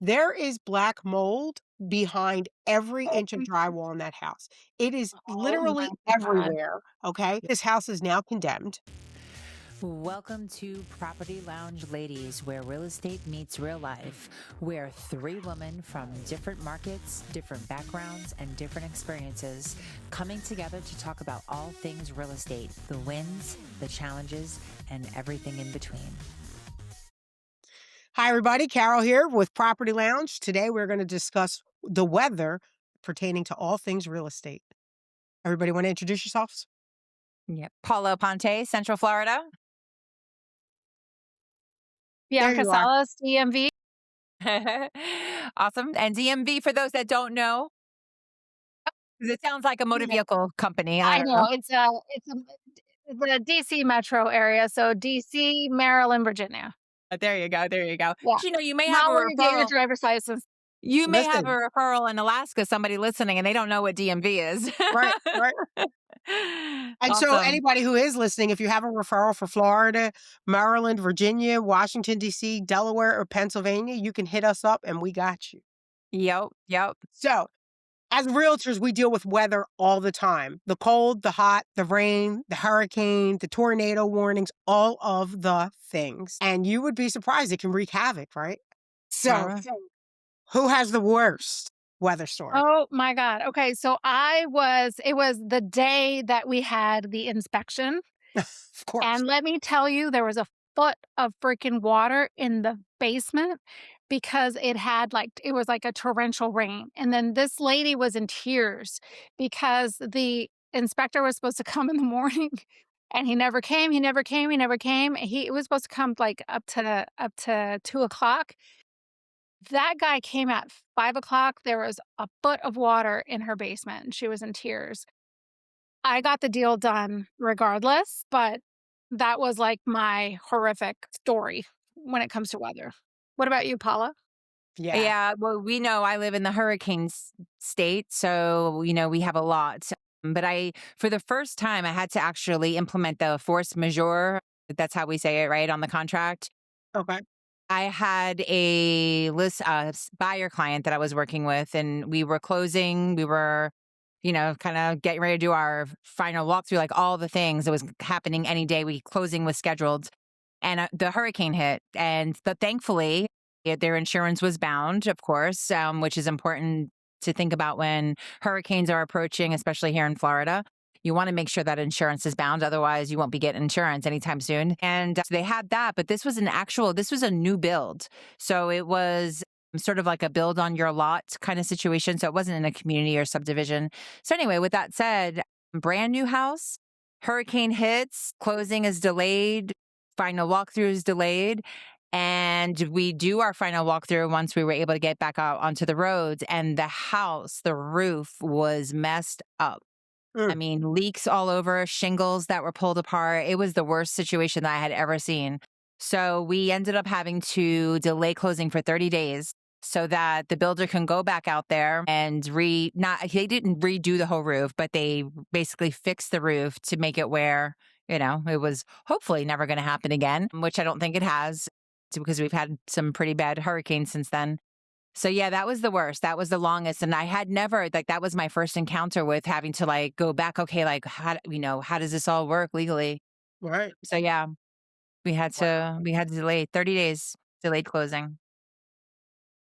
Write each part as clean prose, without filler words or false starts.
There is black mold behind every Oh inch of my drywall in that house. It is oh my literally god. everywhere, okay? This house is now condemned. Welcome to Property Lounge Ladies, where real estate meets real life. We're three women from different markets, different backgrounds, and different experiences coming together to talk about all things real estate, the wins, the challenges, and everything in between. Hi, everybody. Carol here with Property Lounge. Today, we're going to discuss the weather pertaining to all things real estate. Everybody want to introduce yourselves? Yep. Paula Ponte, Central Florida. There Bianca you are. Salas, DMV. Awesome. And DMV, for those that don't know, 'cause it sounds like a motor Yeah, vehicle company. I I don't know. know. It's the DC metro area, so DC, Maryland, Virginia. There you go. There you go. Yeah. But, you may have a Not where you get your referral. driver's license. You may have a Listen, referral in Alaska, somebody listening, and they don't know what DMV is. right, right. And so Awesome. anybody who is listening, if you have a referral for Florida, Maryland, Virginia, Washington, D.C., Delaware, or Pennsylvania, you can hit us up and we got you. Yep, yep. So as realtors, we deal with weather all the time. The cold, the hot, the rain, the hurricane, the tornado warnings, all of the things. And you would be surprised. It can wreak havoc, right? All So right. who has the worst weather storm? Oh my God. Okay, so it was the day that we had the inspection. Of course. And let me tell you, there was a foot of freaking water in the basement because it was like a torrential rain. And then this lady was in tears because the inspector was supposed to come in the morning and he never came. He never came. He never came. He was supposed to come like up to 2 o'clock. That guy came at 5 o'clock. There was a foot of water in her basement and she was in tears. I got the deal done regardless, but that was like my horrific story when it comes to weather. What about you, Paula? Yeah. Yeah, well, we know I live in the hurricane state, so we have a lot. But for the first time, I had to actually implement the force majeure. That's how we say it, right, on the contract. Okay. I had a buyer client that I was working with, and we were closing. We were, kind of getting ready to do our final walkthrough, like all the things that was happening any day. Closing was scheduled, and the hurricane hit. But thankfully, their insurance was bound, of course, which is important to think about when hurricanes are approaching, especially here in Florida. You want to make sure that insurance is bound. Otherwise, you won't be getting insurance anytime soon. And so they had that, but this was a new build. So it was sort of like a build on your lot kind of situation. So it wasn't in a community or subdivision. So anyway, with that said, brand new house, hurricane hits, closing is delayed, final walkthrough is delayed. And we do our final walkthrough once we were able to get back out onto the roads. And the roof was messed up. I Mm. mean, leaks all over, shingles that were pulled apart. It was the worst situation that I had ever seen. So we ended up having to delay closing for 30 days so that the builder can go back out there and they didn't redo the whole roof, but they basically fixed the roof to make it where, it was hopefully never going to happen again, which I don't think it has because we've had some pretty bad hurricanes since then. So yeah, that was the worst. That was the longest. And I had never, that was my first encounter with having to go back. Okay. Like how does this all work legally? Right. So yeah, Wow. we had to delay 30 days, delayed closing.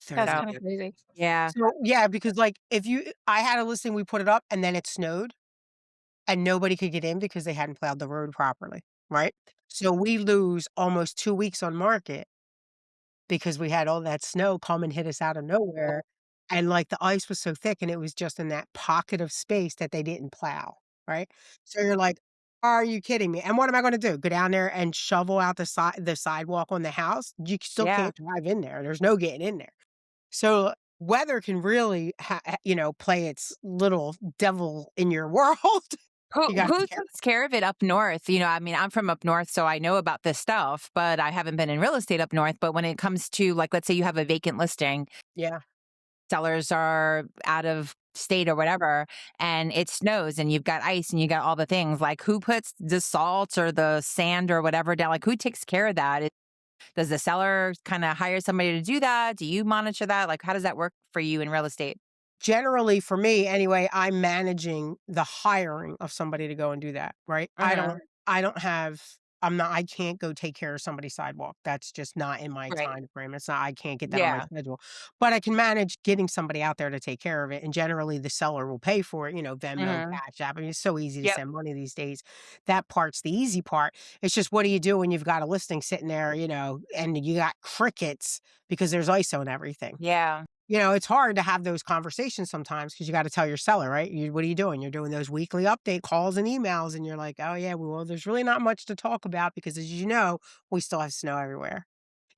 That's 30 So kind of days. crazy. yeah. So, yeah, because like I had a listing, we put it up and then it snowed and nobody could get in because they hadn't plowed the road properly. Right. So we lose almost 2 weeks on market because we had all that snow come and hit us out of nowhere. And like the ice was so thick and it was just in that pocket of space that they didn't plow. Right. So you're like, are you kidding me? And what am I going to do? Go down there and shovel out the sidewalk on the house? You still Yeah. can't drive in there. There's no getting in there. So weather can really, play its little devil in your world. You got to be Who careful. takes care of it up north? I mean, I'm from up north, so I know about this stuff, but I haven't been in real estate up north. But when it comes to, like, let's say you have a vacant listing, Yeah. sellers are out of state or whatever, and it snows and you've got ice and you got all the things, like who puts the salt or the sand or whatever down? Like who takes care of that? Does the seller kind of hire somebody to do that? Do you monitor that? Like, how does that work for you in real estate? Generally, for me anyway, I'm managing the hiring of somebody to go and do that, right? Hmm. I don't have I'm not I can't go take care of somebody's sidewalk. That's just not in my Right. time frame. It's not I can't get that on my Yeah. schedule. But I can manage getting somebody out there to take care of it, and generally the seller will pay for it, Venmo, Hmm. Cash App. I mean, it's so easy to Yep. send money these days. That part's the easy part. It's just what do you do when you've got a listing sitting there, and you got crickets because there's ISO and everything. Yeah. It's hard to have those conversations sometimes because you gotta tell your seller, right? What are you doing? You're doing those weekly update calls and emails, and you're like, "Oh, yeah, well, there's really not much to talk about because as you know, we still have snow everywhere."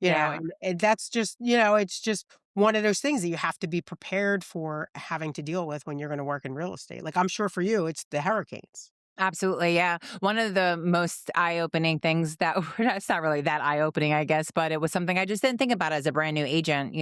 Yeah. And that's just, it's just one of those things that you have to be prepared for having to deal with when you're gonna work in real estate. Like, I'm sure for you, it's the hurricanes. Absolutely, yeah. One of the most eye-opening things that it's not really that eye-opening, I guess, but it was something I just didn't think about as a brand new agent,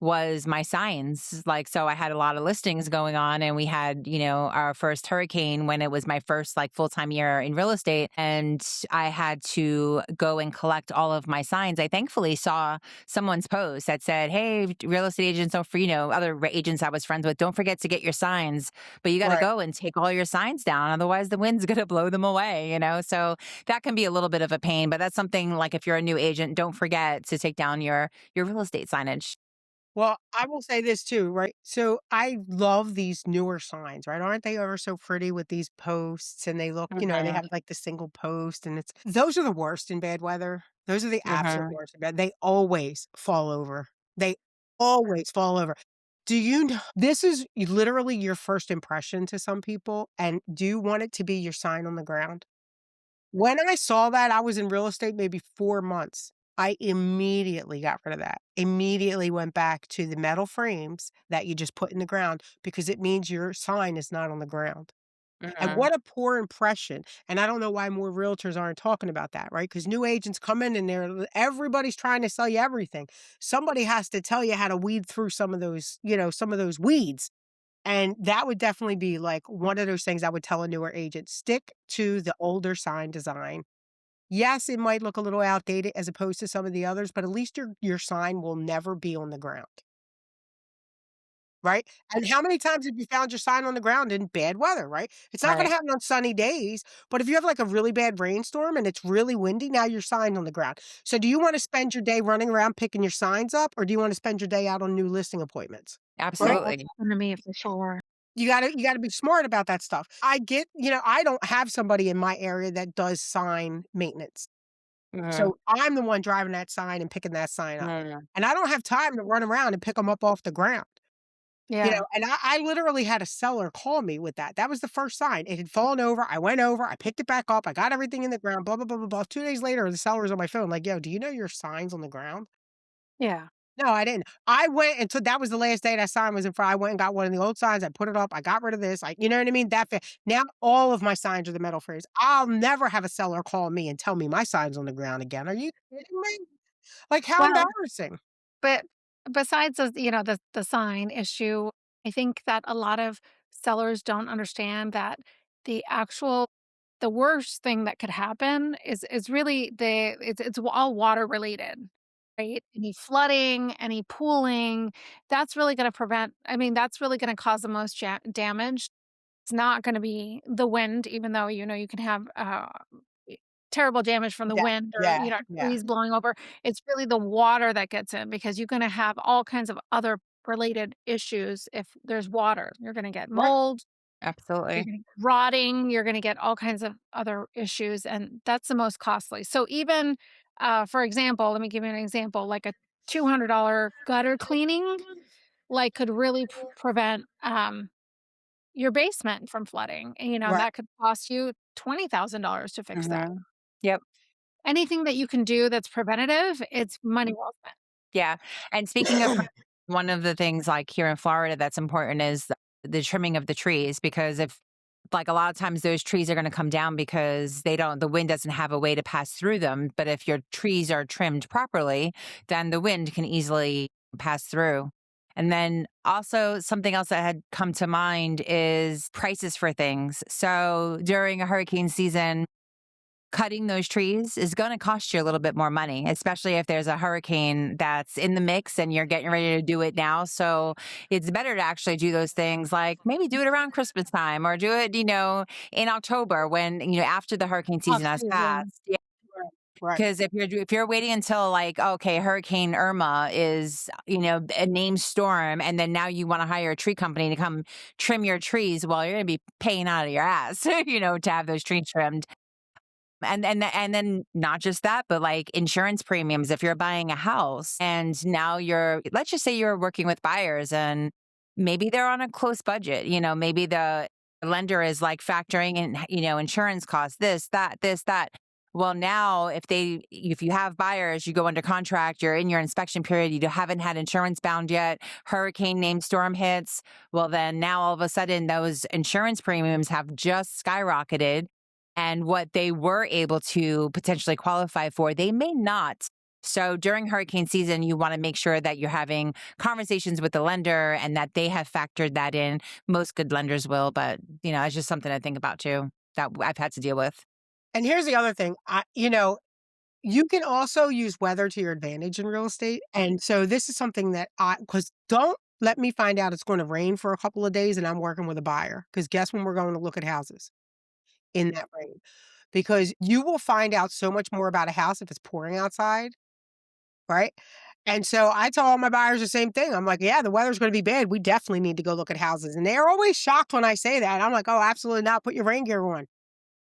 was my signs. Like, so I had a lot of listings going on and we had, our first hurricane when it was my first like full-time year in real estate. And I had to go and collect all of my signs. I thankfully saw someone's post that said, "Hey, real estate agents, don't for, other agents I was friends with, don't forget to get your signs, but you got to Right. go and take all your signs down. Otherwise, the wind's going to blow them away. So that can be a little bit of a pain, but that's something like if you're a new agent, don't forget to take down your real estate signage. Well, I will say this too, right? So I love these newer signs, right? Aren't they ever so pretty with these posts and they look, they have Hmm. like the single post and those are the worst in bad weather. Those are the absolute Hmm. worst in bad. They always fall over. They always fall over. Do you know this is literally your first impression to some people? And do you want it to be your sign on the ground? When I saw that, I was in real estate maybe 4 months. I immediately got rid of that. Immediately went back to the metal frames that you just put in the ground because it means your sign is not on the ground. And Hmm. what a poor impression. And I don't know why more realtors aren't talking about that, right? Because new agents come in and everybody's trying to sell you everything. Somebody has to tell you how to weed through some of those weeds. And that would definitely be, like, one of those things I would tell a newer agent, stick to the older sign design. Yes, it might look a little outdated as opposed to some of the others, but at least your sign will never be on the ground, right? And how many times have you found your sign on the ground in bad weather, right? It's not gonna Right. happen on sunny days, but if you have, like, a really bad rainstorm and it's really windy, now your sign's on the ground. So do you wanna spend your day running around picking your signs up, or do you wanna spend your day out on new listing appointments, Yeah, right? that's Absolutely. happened to me for sure. You gotta be smart about that stuff. I get I don't have somebody in my area that does sign maintenance. Hmm. So, I'm the one driving that sign and picking that sign up. Hmm. And I don't have time to run around and pick them up off the ground, Yeah, and I literally had a seller call me with that. That was the first sign. It had fallen over, I went over, I picked it back up, I got everything in the ground, blah, blah, blah, blah, blah. 2 days later, the seller was on my phone like, "Yo, do you know your sign's on the ground?" yeah. No, I didn't. I went and took that was the last day that sign was in front. I went and got one of the old signs, I put it up, I got rid of this, you know what I mean? Now all of my signs are the metal frames. I'll never have a seller call me and tell me my sign's on the ground again. Are you kidding me? Like, how Well, embarrassing. but besides the sign issue, I think that a lot of sellers don't understand that the actual the worst thing that could happen is really it's all water related, right? Any flooding, any pooling, that's really gonna prevent I mean, that's really gonna cause the most damage. It's not gonna be the wind, even though, you can have, e terrible damage from the Yeah, wind or, yeah, yeah. trees blowing over. It's really the water that gets in because you're gonna have all kinds of other related issues if there's water. You're gonna get Right. mold, you're Absolutely. gonna get rotting, you're gonna get all kinds of other issues, and that's the most costly. So even, for example, let me give you an example, like a $200 gutter cleaning, like, could really prevent, your basement from flooding, and Right. that could cost you $20,000 to fix that. Hmm. Yep. Anything that you can do that's preventative, it's money well spent. Yeah. And speaking of, one of the things like here in Florida that's important is the trimming of the trees because if like a lot of times those trees are going to come down because the wind doesn't have a way to pass through them. But if your trees are trimmed properly, then the wind can easily pass through. And then also something else that had come to mind is prices for things. So during a hurricane season, cutting those trees is going to cost you a little bit more money, especially if there's a hurricane that's in the mix and you're getting ready to do it now. So it's better to actually do those things, like maybe do it around Christmas time or do it, in October when, after the hurricane Off season has season. passed. Yeah. Right. Right. Because if you're waiting until like, okay, Hurricane Irma is, a named storm, and then now you want to hire a tree company to come trim your trees, well, you're going to be paying out of your ass, to have those trees trimmed. And then not just that, but like insurance premiums. If you're buying a house and now let's just say you're working with buyers and maybe they're on a close budget, maybe the lender is like factoring in, insurance costs, this, that. Well, now if you have buyers, you go under contract, you're in your inspection period, you haven't had insurance bound yet, hurricane named storm hits. Well, then now all of a sudden those insurance premiums have just skyrocketed, and what they were able to potentially qualify for, they may not. So during hurricane season, you want to make sure that you're having conversations with the lender and that they have factored that in. Most good lenders will, but it's just something to think about too that I've had to deal with. And here's the other thing. You can also use weather to your advantage in real estate. And so this is something that because don't let me find out it's going to rain for a couple of days and I'm working with a buyer. Because guess when we're going to look at houses? In that rain. Because you will find out so much more about a house if it's pouring outside, right? And so I tell all my buyers the same thing. I'm like, yeah, the weather's going to be bad. We definitely need to go look at houses. And they're always shocked when I say that. I'm like, oh, absolutely not. Put your rain gear on.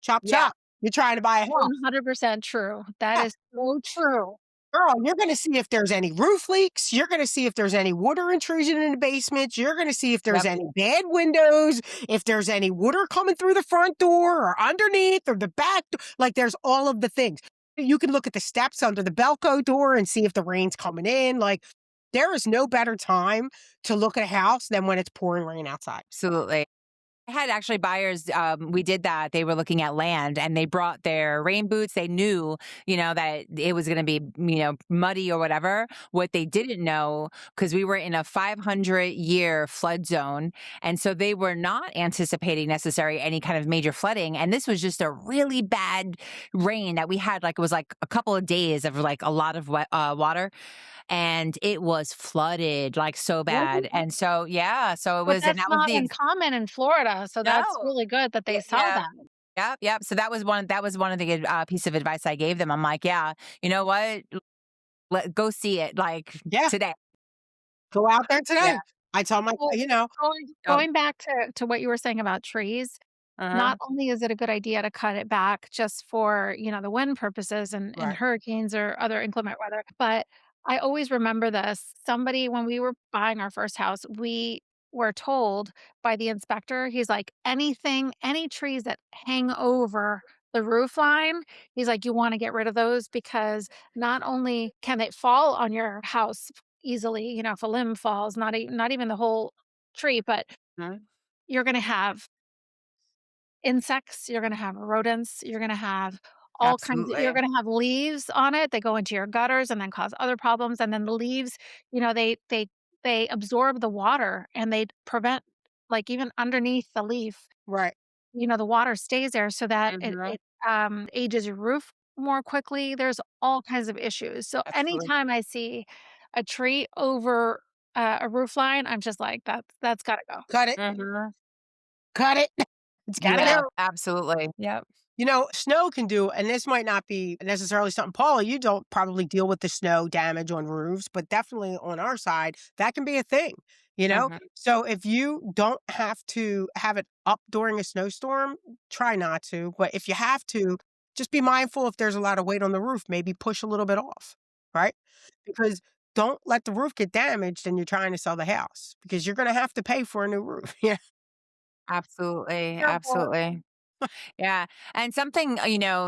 Chop, Yeah. chop. You're trying to buy a house. 100% true. That Yeah. is so true. Girl, you're going to see if there's any roof leaks. You're going to see if there's any water intrusion in the basement. You're going to see if there's Yep. any bad windows, if there's any water coming through the front door or underneath or the back. Like there's all of the things. You can look at the steps under the Belco door and see if the rain's coming in. Like there is no better time to look at a house than when it's pouring rain outside. Absolutely. I had actually buyers, we did that. They were looking at land and they brought their rain boots. They knew, that it was going to be, muddy or whatever. What they didn't know, because we were in a 500-year flood zone. And so they were not anticipating necessarily any kind of major flooding. And this was just a really bad rain that we had. Like it was like a couple of days of like a lot of water. And it was flooded like so bad. And so, yeah, so it But was, and that's that was not the uncommon in Florida, so that's no. really good that they saw Yeah. that. Yep, yep. So that was one of the piece of advice I gave them. I'm like, yeah, you know what? Go see it like Yeah. today. Go out there Yeah. today. I tell my, Well, going Yep. going back to what you were saying about trees, Uh-huh. not only is it a good idea to cut it back just for, the wind purposes and right. hurricanes or other inclement weather, but I always remember this. Somebody, when we were buying our first house, we were told by the inspector, he's like, any trees that hang over the roof line, he's like, you want to get rid of those because not only can it fall on your house easily, if a limb falls, not even the whole tree, but Mhm. you're going to have insects, you're gonna have rodents, you're gonna have all kinds of you're Absolutely. gonna have leaves on it, they go into your gutters and then cause other problems, and then the leaves, they absorb the water and they prevent like, even underneath the leaf, Right. the water stays there so that it Mhm. it, ages your roof more quickly, there's all kinds of issues, so Absolutely. anytime I see a tree over, a roof line, I'm just like, That's gotta go." Cut it. Mhm. Cut it. It's got to Yeah, go. absolutely. Yep. Snow can do, and this might not be necessarily something, Paula, you don't probably deal with the snow damage on roofs, but definitely on our side, that can be a thing, you know? Mhm. So if you don't have to have it up during a snowstorm, try not to. But if you have to, just be mindful if there's a lot of weight on the roof, maybe push a little bit off, right? Because don't let the roof get damaged and you're trying to sell the house because you're going to have to pay for a new roof. Yeah. Absolutely, Careful. absolutely. Yeah. And something,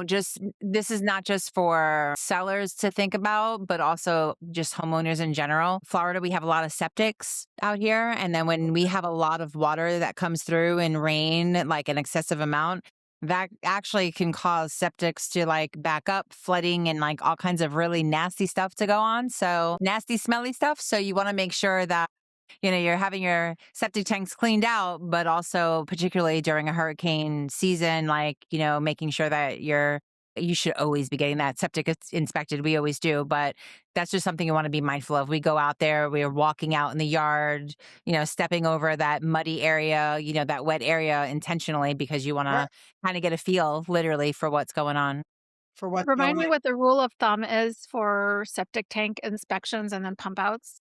just this is not just for sellers to think about, but also just homeowners in general. Florida, we have a lot of septics out here. And then when we have a lot of water that comes through in rain, like an excessive amount, that actually can cause septics to like back up, flooding, and like all kinds of really nasty stuff to go on. So nasty, smelly stuff. So you want to make sure that you're having your septic tanks cleaned out, but also particularly during a hurricane season, like, making sure that you're You should always be getting that septic inspected. We always do, but that's just something you want to be mindful of. We go out there, we're walking out in the yard, stepping over that muddy area, that wet area intentionally because you want Right. to kind of get a feel literally for what's going on. For what's Remind going me on. what the rule of thumb is for septic tank inspections and then pump outs?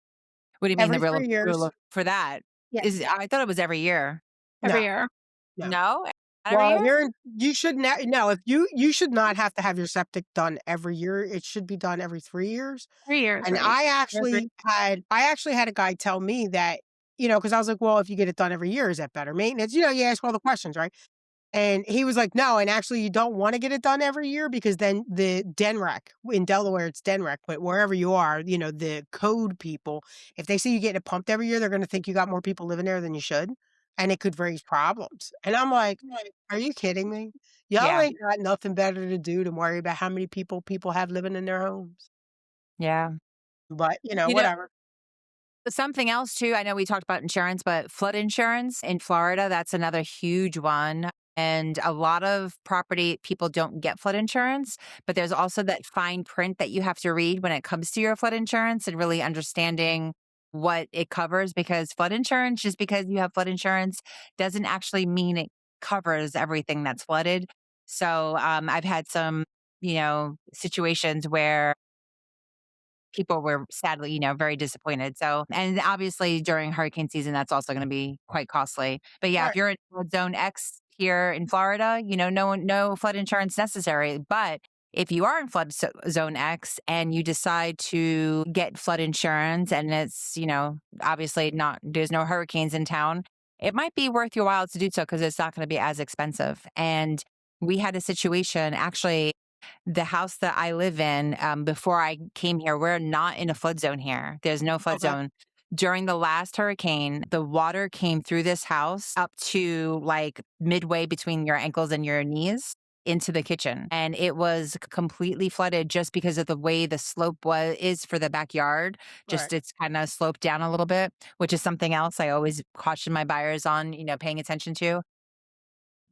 What do you mean the Every real 3 rule years. for that? Yeah, I thought it was every year. every No, year. no. No? Not every Well, year? here you should no, if you should not have to have your septic done every year. It should be done every 3 years. 3 years, And right? I agree. I actually had a guy tell me that, because I was like, "Well, if you get it done every year, is that better maintenance?" You ask all the questions, right? And he was like, "No, and actually you don't wanna get it done every year because then the DENREC in Delaware, it's DENREC, but wherever you are, the code people, if they see you getting it pumped every year, they're gonna think you got more people living there than you should, and it could raise problems." And I'm like, "Are you kidding me? Y'all Yeah. ain't got nothing better to do than worry about how many people have living in their homes." Yeah. But, You know, whatever. something else too, I know we talked about insurance, but flood insurance in Florida, that's another huge one. And a lot of property people don't get flood insurance, but there's also that fine print that you have to read when it comes to your flood insurance and really understanding what it covers because flood insurance, just because you have flood insurance, doesn't actually mean it covers everything that's flooded. So I've had some, situations where people were sadly, very disappointed. So, and obviously during hurricane season, that's also going to be quite costly. But yeah, if Right, you're in flood zone X here in Florida, no flood insurance necessary. But if you are in zone X and you decide to get flood insurance and it's, obviously not, there's no hurricanes in town, it might be worth your while to do so because it's not going to be as expensive. And we had a situation actually the house that I live in, before I came here, we're not in a flood zone here. There's no flood okay, zone. During the last hurricane, the water came through this house up to like midway between your ankles and your knees into the kitchen. And it was completely flooded just because of the way the slope is for the backyard. right, Just it's kind of sloped down a little bit, which is something else I always caution my buyers on, paying attention to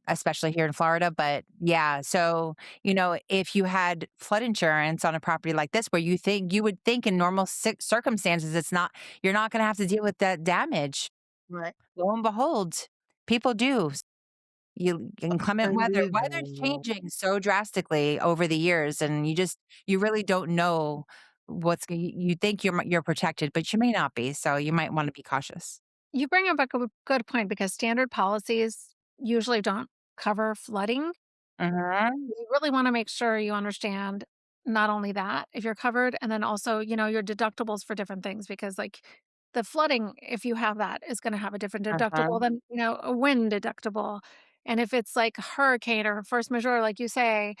especially here in Florida. But yeah, so, if you had flood insurance on a property like this, where you would think in normal circumstances, you're not going to have to deal with that damage. right. Lo and behold, people do. You inclement weather's Unbelievable. changing so drastically over the years, and you really don't know you think you're protected, but you may not be. So you might want to be cautious. You bring up a good point because standard policies usually don't cover flooding. Hmm. You really wanna make sure you understand not only that, if you're covered, and then also, your deductibles for different things because, like, the flooding, if you have that, is gonna have a different deductible Uh-huh. than, a wind deductible. And if it's like a hurricane or force majeure, like you say,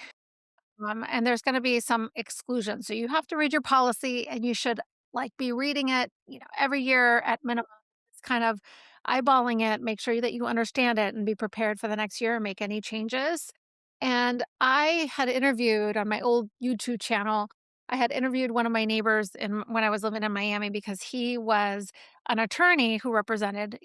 and there's gonna be some exclusion. So you have to read your policy and you should, like, be reading it, every year at minimum. It's kind of eyeballing it, make sure that you understand it and be prepared for the next year and make any changes. And I had interviewed on my old YouTube channel, I had interviewed one of my neighbors when I was living in Miami because he was an attorney who represented,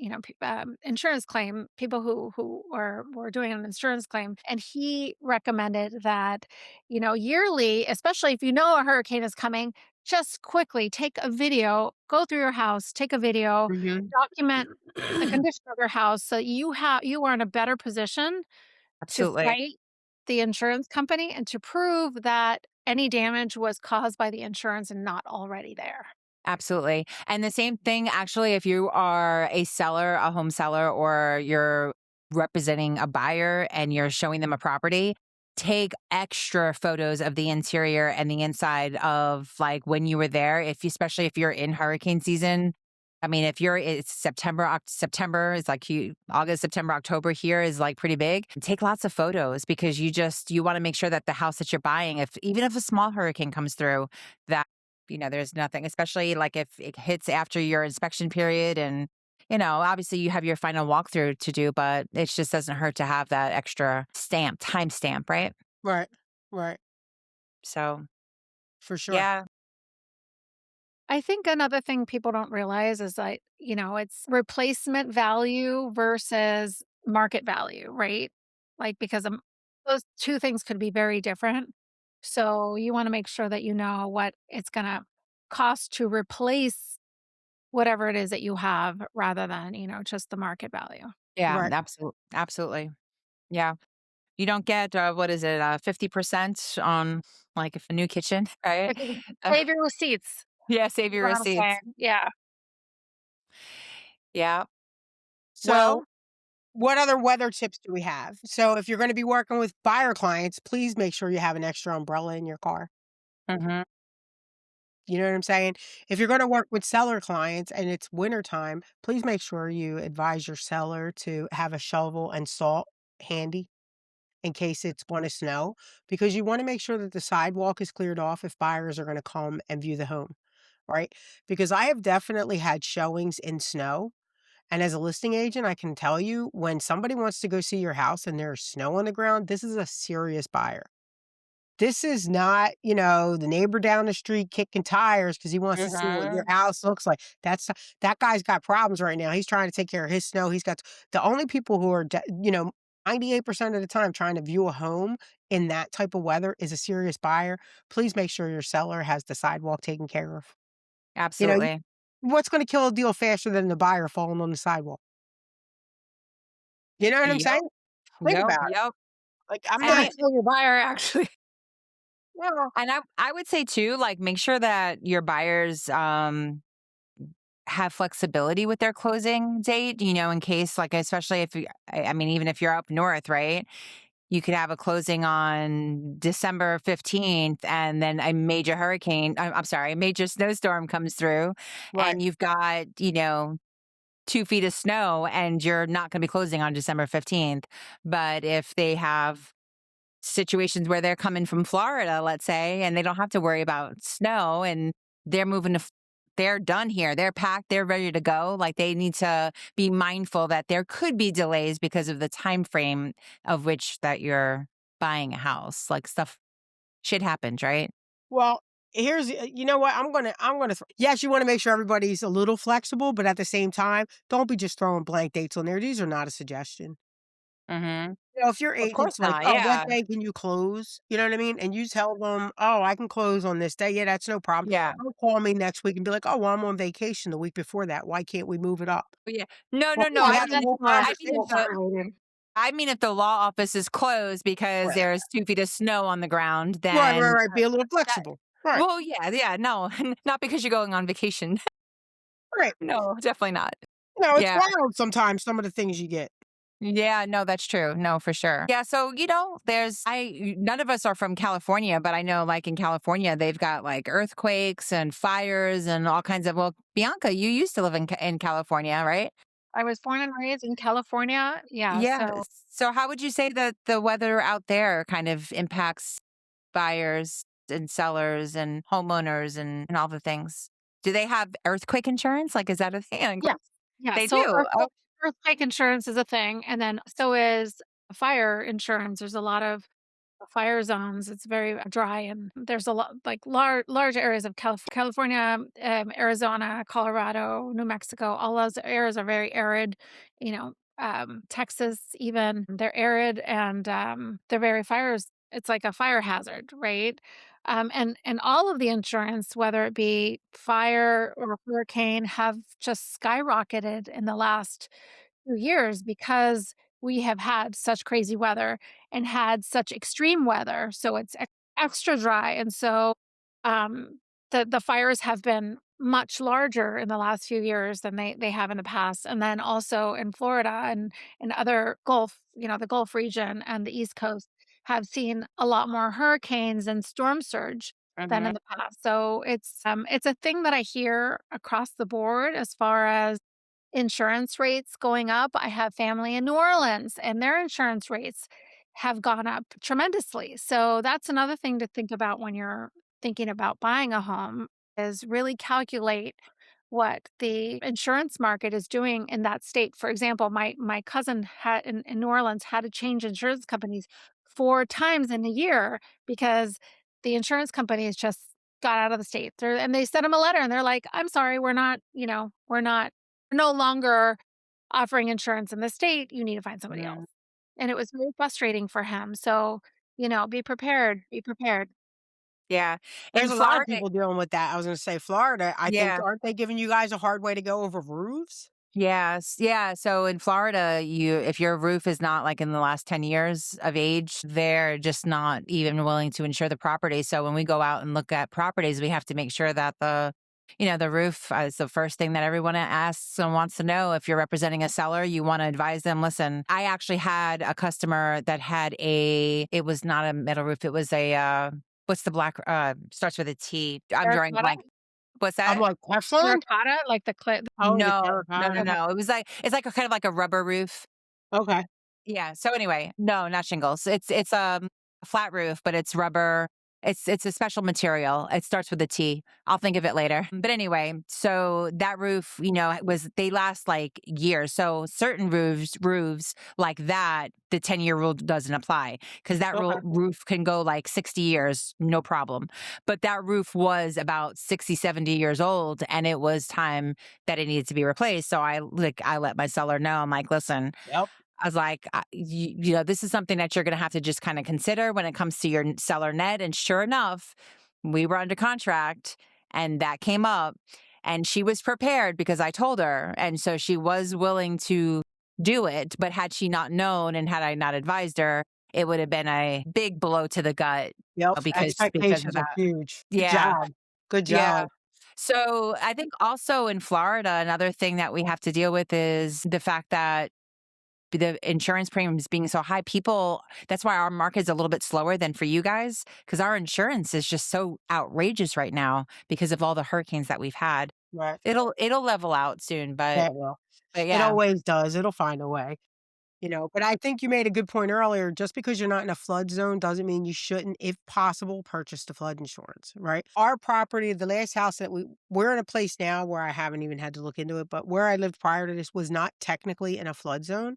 insurance claim people who were doing an insurance claim, and he recommended that, yearly, especially if you know a hurricane is coming, just quickly take a video, go through your house, take a video, Mhm. document the condition of your house so you are in a better position to Absolutely. fight the insurance company and to prove that any damage was caused by the insurance and not already there. Absolutely. And the same thing, actually, if you are a seller, a home seller, or you're representing a buyer and you're showing them a property, take extra photos of the interior and the inside of like when you were there. Especially if you're in hurricane season. I mean, it's September is like August, September, October here is like pretty big. Take lots of photos because you want to make sure that the house that you're buying, even if a small hurricane comes through, that there's nothing, especially like if it hits after your inspection period and, obviously you have your final walkthrough to do, but it just doesn't hurt to have that extra time stamp, right? Right, right, So, for sure. yeah. I think another thing people don't realize is that, it's replacement value versus market value, right? Like, because those two things could be very different. So you want to make sure that you know what it's going to cost to replace whatever it is that you have rather than, just the market value. Yeah, Right. absolutely. Yeah. You don't get, what is it, 50% on, like, if a new kitchen, right? Uh, Save your receipts. yeah, save Is your what I'm receipts. saying. Yeah. Yeah. So, Well, what other weather tips do we have? So, if you're gonna be working with buyer clients, please make sure you have an extra umbrella in your car. mhm, You know what I'm saying? If you're gonna work with seller clients and it's wintertime, please make sure you advise your seller to have a shovel and salt handy in case it's gonna snow, because you wanna make sure that the sidewalk is cleared off if buyers are gonna come and view the home, right? Because I have definitely had showings in snow, and as a listing agent, I can tell you when somebody wants to go see your house and there's snow on the ground, this is a serious buyer. This is not, the neighbor down the street kicking tires because he wants to see what your mhm, house looks like. That guy's got problems right now. He's trying to take care of his snow. He's got the only people who are, 98% of the time trying to view a home in that type of weather is a serious buyer. Please make sure your seller has the sidewalk taken care of. You know, absolutely. what's going to kill a deal faster than the buyer falling on the sidewalk? You know what I'm Yep, saying? Think yep, about it. yep. Like, I'm It's I not, gonna mean, kill your buyer, actually. well, and I would say too, like, make sure that your buyers, have flexibility with their closing date, in case, like, especially if I mean, even if you're up north, right? You could have a closing on December 15th and then a major hurricane, I'm sorry, a major snowstorm comes through right. and you've got, 2 feet of snow and you're not going to be closing on December 15th. But if they have situations where they're coming from Florida, let's say, and they don't have to worry about snow and they're moving to they're done here. They're packed, they're ready to go. Like they need to be mindful that there could be delays because of the time frame of which that you're buying a house. Like stuff shit happens, right? Well, you know what? yes, you wanna make sure everybody's a little flexible, but at the same time, don't be just throwing blank dates on there. These are not a suggestion. Mhm. If your Of course agent's like, not. "Oh, what Yeah. day can you close?" You know what I mean? And you tell them, "Oh, I can close on this day." Yeah, that's no problem. Yeah. Don't call me next week and be like, "Oh, well, I'm on vacation the week before that. Why can't we move it up?" Yeah. No, Well, no, no. we Well, I had a mean that's whole I mean if the conversation. I mean if the law office is closed because Right. there's 2 feet of snow on the ground, Right, right, then right. Be a little that flexible. Right, well, yeah, yeah, no, not because you're going on vacation. right. No, definitely not. It's Yeah. wild sometimes, some of the things you get. Yeah, no, that's true. No, for sure. Yeah, so, there's I none of us are from California, but I know like in California they've got like earthquakes and fires and all kinds of well, Bianca, you used to live in California, right? I was born and raised in California. Yeah, Yeah. so So how would you say that the weather out there kind of impacts buyers and sellers and homeowners and all the things? Do they have earthquake insurance? Like, is that a thing? Like, yes. Yeah, they so do. Oh, earthquake insurance is a thing, and then so is fire insurance. There's a lot of fire zones. It's very dry, and there's a lot like large areas of California, Arizona, Colorado, New Mexico. All those areas are very arid. Texas even they're arid and they're very fires. It's like a fire hazard, right? And all of the insurance, whether it be fire or hurricane, have just skyrocketed in the last few years because we have had such crazy weather and had such extreme weather, so it's extra dry, and so, um, the fires have been much larger in the last few years than they have in the past, and then also in Florida and other Gulf the Gulf region and the East Coast have seen a lot more hurricanes and storm surge than mhm, in the past, so it's a thing that I hear across the board as far as insurance rates going up. I have family in New Orleans, and their insurance rates have gone up tremendously. So that's another thing to think about when you're thinking about buying a home is really calculate what the insurance market is doing in that state. For example, my cousin had in New Orleans had to change insurance companies 4 times in a year because the insurance companies just got out of the state. And they sent him a letter and they're like, I'm sorry, we're not no longer offering insurance in the state, you need to find somebody else. mhm. And it was very frustrating for him. So, be prepared, be prepared. Yeah. In There's a lot of Florida, people dealing with that. I was gonna say Florida, I think yeah. aren't they giving you guys a hard way to go over roofs? Yes. Yeah. So in Florida, if your roof is not like in the last 10 years of age, they're just not even willing to insure the property. So when we go out and look at properties, we have to make sure that the roof is the first thing that everyone asks and wants to know. If you're representing a seller, you want to advise them, listen, I actually had a customer that had it was not a metal roof. It was what's the black, starts with a T. I'm drawing Terracotta? blank. What's I'm that? like, "Teflon?" Terracotta? Like the clay. Oh, the No, no, no, terracotta. Okay. no. It's like a kind of like a rubber roof. Okay. Yeah, so anyway, no, not shingles. It's a flat roof, but it's rubber. It's a special material. It starts with a T. I'll think of it later. But anyway, so that roof, they last like years. So certain roofs like that, the 10-year rule doesn't apply because that Okay. roof can go like 60 years, no problem. But that roof was about 60, 70 years old and it was time that it needed to be replaced. So I let my seller know. I'm like, listen, Yep. I was like, this is something that you're going to have to just kind of consider when it comes to your seller net. And sure enough, we were under contract and that came up and she was prepared because I told her. And so she was willing to do it. But had she not known and had I not advised her, it would have been a big blow to the gut Yep. because of Expectations are that. huge. Good Yeah. job. Good Yeah. job. So I think also in Florida, another thing that we have to deal with is the fact that the insurance premiums being so high, that's why our market is a little bit slower than for you guys, because our insurance is just so outrageous right now because of all the hurricanes that we've had. Right. It'll level out soon, but That will. It yeah. always does. It'll find a way. But I think you made a good point earlier. Just because you're not in a flood zone doesn't mean you shouldn't, if possible, purchase the flood insurance, right? Our property, the last house that we're in a place now where I haven't even had to look into it, but where I lived prior to this was not technically in a flood zone.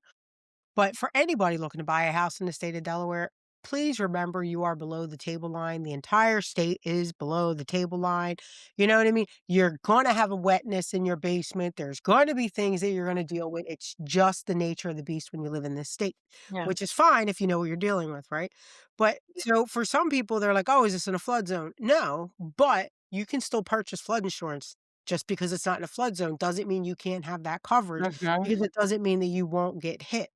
But for anybody looking to buy a house in the state of Delaware, please remember you are below the table line. The entire state is below the table line. You know what I mean? You're going to have a wetness in your basement. There's going to be things that you're going to deal with. It's just the nature of the beast when you live in this state, Yeah. which is fine if you know what you're dealing with, right? But so for some people, they're like, oh, is this in a flood zone? No, but you can still purchase flood insurance. Just because it's not in a flood zone doesn't mean you can't have that coverage Mhm. because it doesn't mean that you won't get hit.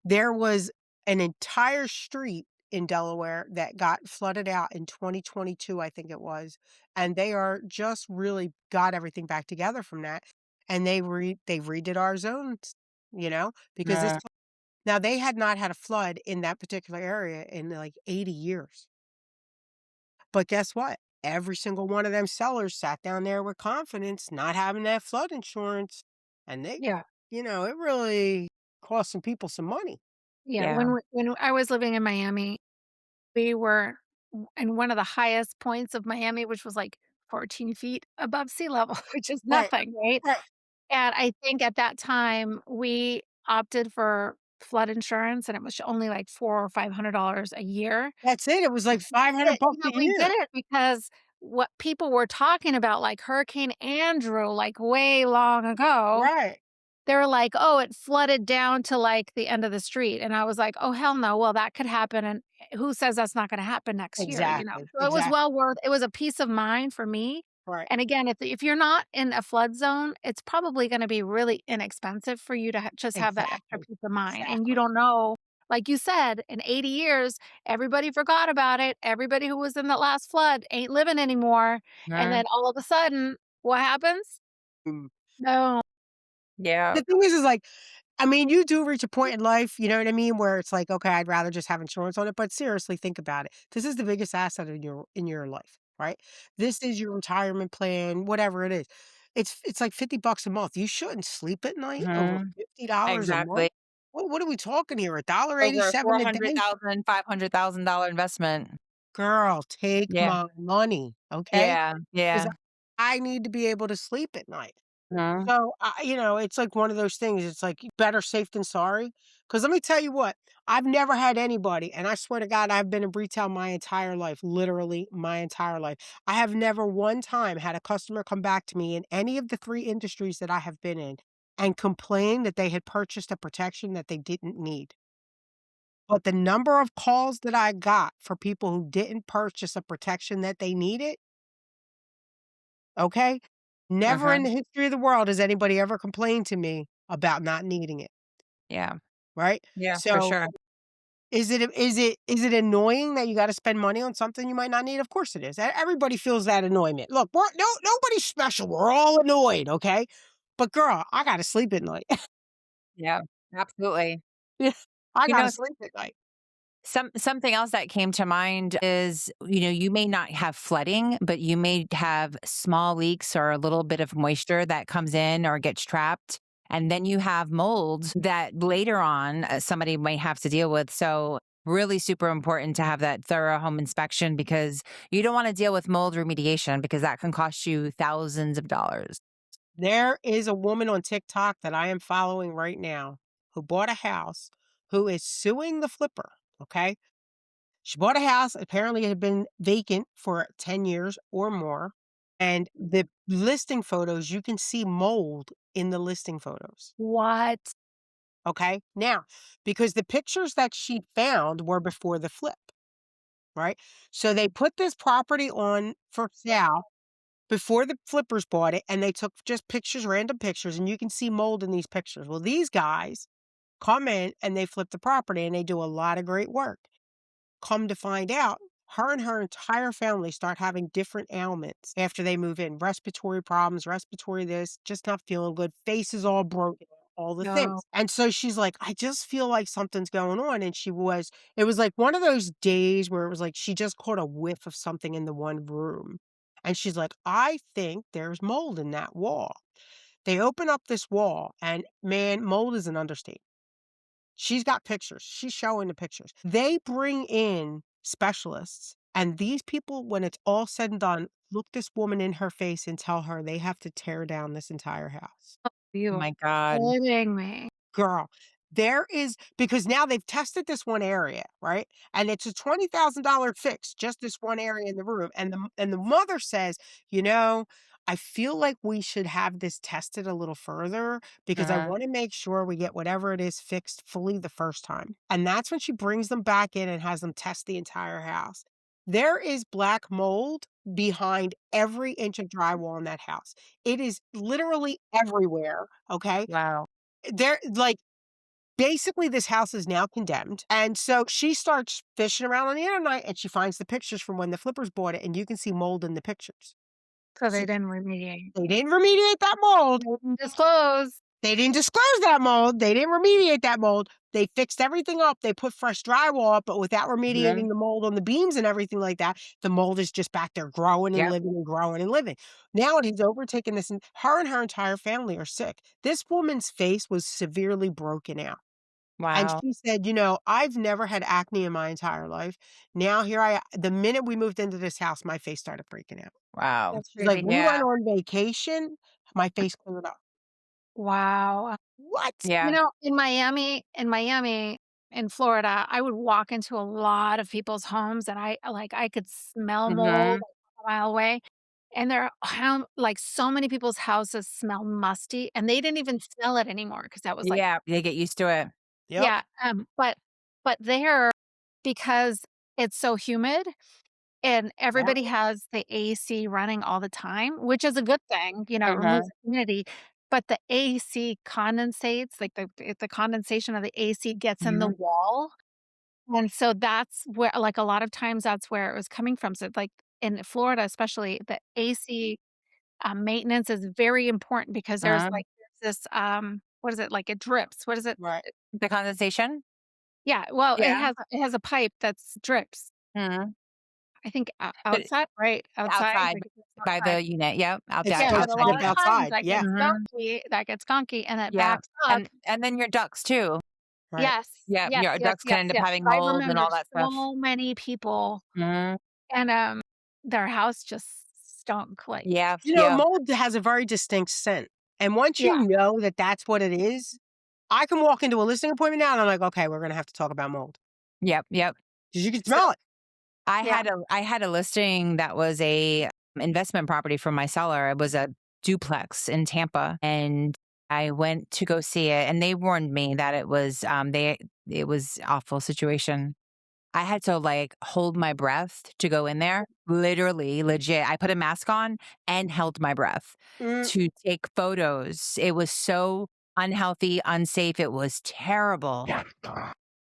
There was an entire street in Delaware that got flooded out in 2022, I think it was, and they are just really got everything back together from that, and they redid our zones, because this Mm. now they had not had a flood in that particular area in, like, 80 years, but guess what? Every single one of them sellers sat down there with confidence, not having that flood insurance, and Yeah. it really cost some people some money. Yeah. Yeah. When I was living in Miami, we were in one of the highest points of Miami, which was like 14 feet above sea level, which is Right, nothing, right? right. And I think at that time we opted for flood insurance and it was only like 4 or $500 a year. That's it, it was like It 500 bucks a we did year. it because what people were talking about, like Hurricane Andrew, like way long ago, Right. they were like, "Oh, it flooded down to, like, the end of the street," and I was like, "Oh, hell no, well, that could happen, and who says that's not gonna happen next year," you know? Exactly, So it was exactly. it was a peace of mind for me, Right. and again, if you're not in a flood zone, it's probably gonna be really inexpensive for you to just have that extra Exactly, peace of mind, and you exactly. don't know like you said, in 80 years, everybody forgot about it, everybody who was in the last flood ain't living anymore, and then Mhm. all of a sudden, what happens? Mm. No. Yeah. The thing is like, I mean, you do reach a point in life, you know what I mean, where it's like, "Okay, I'd rather just have insurance on it," but seriously, think about it. This is the biggest asset in your life, right? This is your retirement plan, whatever it is. It's like 50 bucks a month. You shouldn't sleep at night over Mhm. $50 a month. Exactly. What are we talking here? Over a 87 a day? $400,000, $500,000 investment. Girl, take Yeah. my money, okay? Yeah. 'Cause Yeah. I need to be able to sleep at night. Mhm. So, it's like one of those things, it's like better safe than sorry. Because let me tell you what, I've never had anybody, and I swear to God, I've been in retail my entire life, literally my entire life. I have never one time had a customer come back to me in any of the 3 industries that I have been in and complain that they had purchased a protection that they didn't need. But the number of calls that I got for people who didn't purchase a protection that they needed, okay? Never in Uh-huh. the history of the world has anybody ever complained to me about not needing it, Yeah. right? Yeah, for So, sure. is it annoying that you gotta spend money on something you might not need? Of course it is. Everybody feels that annoyment. Look, nobody's special. We're all annoyed, okay? But girl, I gotta sleep at night. Yeah, absolutely. Yeah, I You gotta know, sleep at night. something else that came to mind is, you may not have flooding, but you may have small leaks or a little bit of moisture that comes in or gets trapped. And then you have mold that later on somebody might have to deal with. So, really super important to have that thorough home inspection because you don't want to deal with mold remediation because that can cost you thousands of dollars. There is a woman on TikTok that I am following right now who bought a house, who is suing the flipper, okay? She bought a house, apparently it had been vacant for 10 years or more, and the listing photos, you can see mold in the listing photos, What? okay? Now, because the pictures that she found were before the flip, right? So they put this property on for sale before the flippers bought it, and they took just pictures, random pictures, and you can see mold in these pictures. Well, these guys come in and they flip the property and they do a lot of great work. Come to find out, her and her entire family start having different ailments after they move in. Respiratory problems, respiratory this, just not feeling good, faces all broken, all the No. things. And so she's like, I just feel like something's going on. And it was like one of those days where it was like she just caught a whiff of something in the one room. And she's like, I think there's mold in that wall. They open up this wall, and man, mold is an understatement. She's got pictures. She's showing the pictures. They bring in specialists, and these people, when it's all said and done, look this woman in her face and tell her they have to tear down this entire house. Oh You are my God. kidding me. Girl, there is because now they've tested this one area, right? And it's a $20,000 fix, just this one area in the room. And the mother says, you know, I feel like we should have this tested a little further because I Uh-huh. want to make sure we get whatever it is fixed fully the first time. And that's when she brings them back in and has them test the entire house. There is black mold behind every inch of drywall in that house. It is literally everywhere. Okay. Wow. They're like, basically, this house is now condemned, and so she starts fishing around on the internet, and she finds the pictures from when the flippers bought it, and you can see mold in the pictures. So So they didn't remediate. they didn't remediate that mold. They didn't disclose. They didn't disclose that mold. They didn't remediate that mold. They fixed everything up. They put fresh drywall up, but without Mhm. remediating the mold on the beams and everything like that, the mold is just back there growing and Yep. living and growing and living. Now it has overtaken this, and her entire family are sick. This woman's face was severely broken out. And Wow. she said, I've never had acne in my entire life. Now the minute we moved into this house, my face started breaking out." Wow. That's She's like, "We Yeah. went on vacation, my face cleared up." wow. What? Yeah. In Florida, I would walk into a lot of people's homes and I could smell mold Mhm. like a mile away. And like so many people's houses smell musty and they didn't even smell it anymore because that was like, Yeah, they get used to it. Yep. yeah. But there, because it's so humid and Yeah. everybody has the AC running all the time, which is a good thing, it Uh-huh. removes humidity, but the AC condensates, like, the condensation of the AC gets in the Mhm. wall, and so that's where like, a lot of times that's where it was coming from, so, like, in Florida, especially, the AC, maintenance is very important because Uh-huh. there's this, what is it? Like, it drips. What is it? Right. The condensation? Yeah, well, Yeah. it has a pipe that's drips. Mhm. I think But outside, right? Outside, outside like, it's by outside. the unit, yep, It's Yeah, but supposed a to outside lot drip of unit. times outside. Yeah. Mhm. that gets gunky and it Yeah, backs up. and then your ducts too. Right. Yes, Yeah, yes, your yes, ducts can yes, end up yes. having I mold and remember all that stuff. so many people Mhm. and, their house just stunk, like Yeah, yeah, Mold has a very distinct scent. And once yeah, you know that that's what it is, I can walk into a listing appointment now and I'm like, okay, we're going to have to talk about mold yep, yep. because you can So smell it. yeah. I had a listing that was a investment property from my seller. It was a duplex in Tampa, and I went to go see it, and they warned me that it was awful situation. I had to, like, hold my breath to go in there, literally, legit. I put a mask on and held my breath Mm, to take photos. It was so unhealthy, unsafe, it was terrible.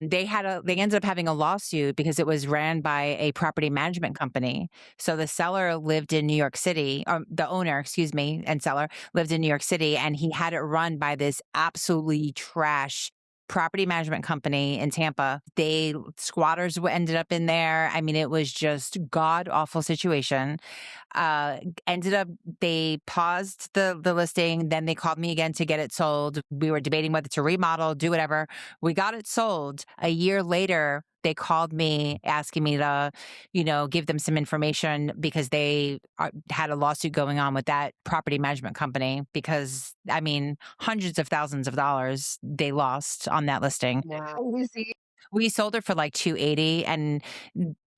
They ended up having a lawsuit because it was ran by a property management company. So the seller lived in New York City, the owner, excuse me, and seller lived in New York City, and he had it run by this absolutely trash property management company in Tampa. They squatters ended up in there. I mean, it was just god awful situation. Ended up they paused the listing, then they called me again to get it sold. We were debating whether to remodel, do whatever. We got it sold. A year later, they called me asking me to, give them some information because they had a lawsuit going on with that property management company because, I mean, hundreds of thousands of dollars they lost on that listing. wow. Crazy. We sold it for like 280 and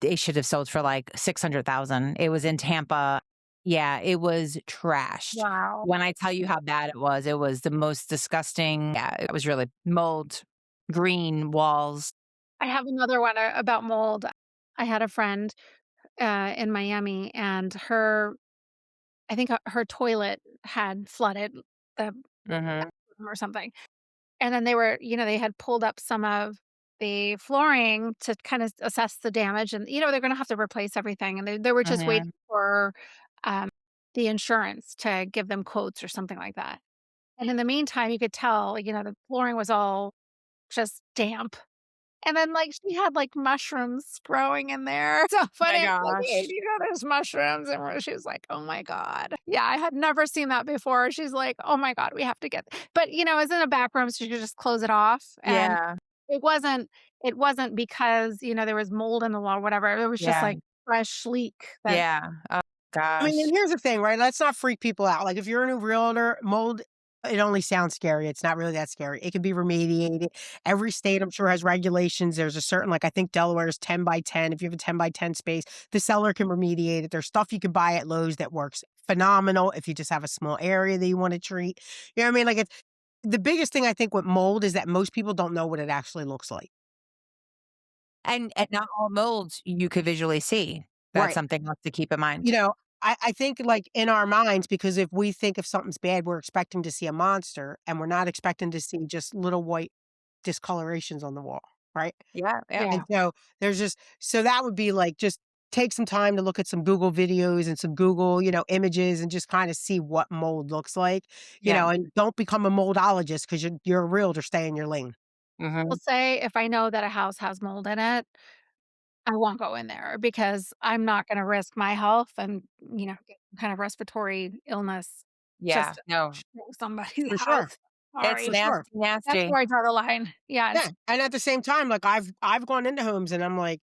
they should have sold for like 600,000. It was in Tampa. Yeah, it was trashed. Wow. When I tell you how bad it was the most disgusting. Yeah, it was really mold, green walls. I have another one about mold. I had a friend in Miami, and I think her toilet had flooded the Mhm. bathroom or something. And then they had pulled up some of the flooring to kind of assess the damage, and they're going to have to replace everything. And they were just waiting Mhm. for um, the insurance to give them quotes or something like that. And in the meantime, you could tell, the flooring was all just damp. And then, like, she had, like, mushrooms growing in there. So My funny. It's like, "Hey, gosh. do you know there's mushrooms?" And where she was like, "Oh my god." Yeah, I had never seen that before. She's like, "Oh my god, we have to get" but, it was in a back room, so you could just close it off, and Yeah. it wasn't it wasn't because, there was mold in the wall or whatever. It was just, Yeah. like, fresh leak that Yeah. Oh I mean, gosh. and here's the thing, right? Let's not freak people out. Like, if you're a new realtor, mold, it only sounds scary. It's not really that scary. It can be remediated. Every state, I'm sure, has regulations. There's a certain, like, I think Delaware is 10 by 10. If you have a 10 by 10 space, the seller can remediate it. There's stuff you can buy at Lowe's that works phenomenal if you just have a small area that you want to treat. You know what I mean? Like, it's the biggest thing I think with mold is that most people don't know what it actually looks like. And not all molds you could visually see. That's Right. something else to keep in You mind. know, I think, like, in our minds, because if we think if something's bad, we're expecting to see a monster, and we're not expecting to see just little white discolorations on the wall, right? Yeah, yeah. yeah. And so there's just so that would be like just take some time to look at some Google videos and some Google, images and just kind of see what mold looks like, Yeah. and don't become a moldologist because you're a realtor, stay in your lane. Will Mhm. say if I know that a house has mold in it, I won't go in there because I'm not gonna risk my health and, get some kind of respiratory illness just Yeah. to No. show somebody's For sure. house. It's For Sorry. sure. nasty, That's nasty. where I draw the line. Yeah, Yeah. And at the same time, like I've gone into homes and I'm like,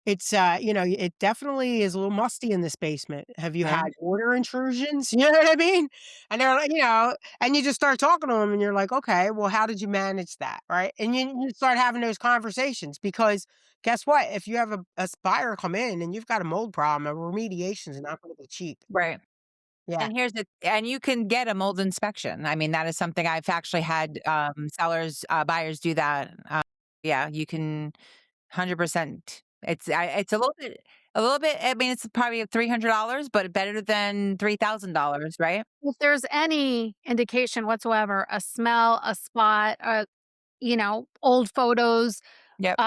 it's, it definitely is a little musty in this basement. Have you had Mhm. water intrusions? You know what I mean? And they're like, and you just start talking to them and you're like, okay, well, how did you manage that? Right. And you start having those conversations because guess what? If you have a buyer come in and you've got a mold problem, a remediation is not going to be cheap. Right. Yeah. And you can get a mold inspection. I mean, that is something I've actually had, buyers do that. Yeah, you can 100%. It's a little bit, I mean, it's probably $300, but better than $3,000, right? if there's any indication whatsoever, a smell, a spot, old photos, Yep.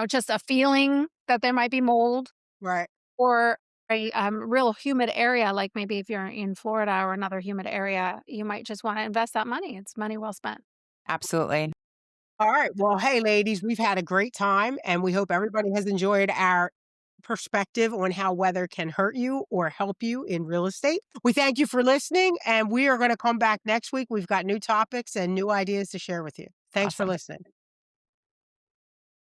just a feeling that there might be mold Right. or a real humid area, like maybe if you're in Florida or another humid area, you might just want to invest that money. It's money well spent. Absolutely. All right. Well, hey, ladies, we've had a great time and we hope everybody has enjoyed our perspective on how weather can hurt you or help you in real estate. We thank you for listening and we are going to come back next week. We've got new topics and new ideas to share with you. Thanks for Awesome. listening.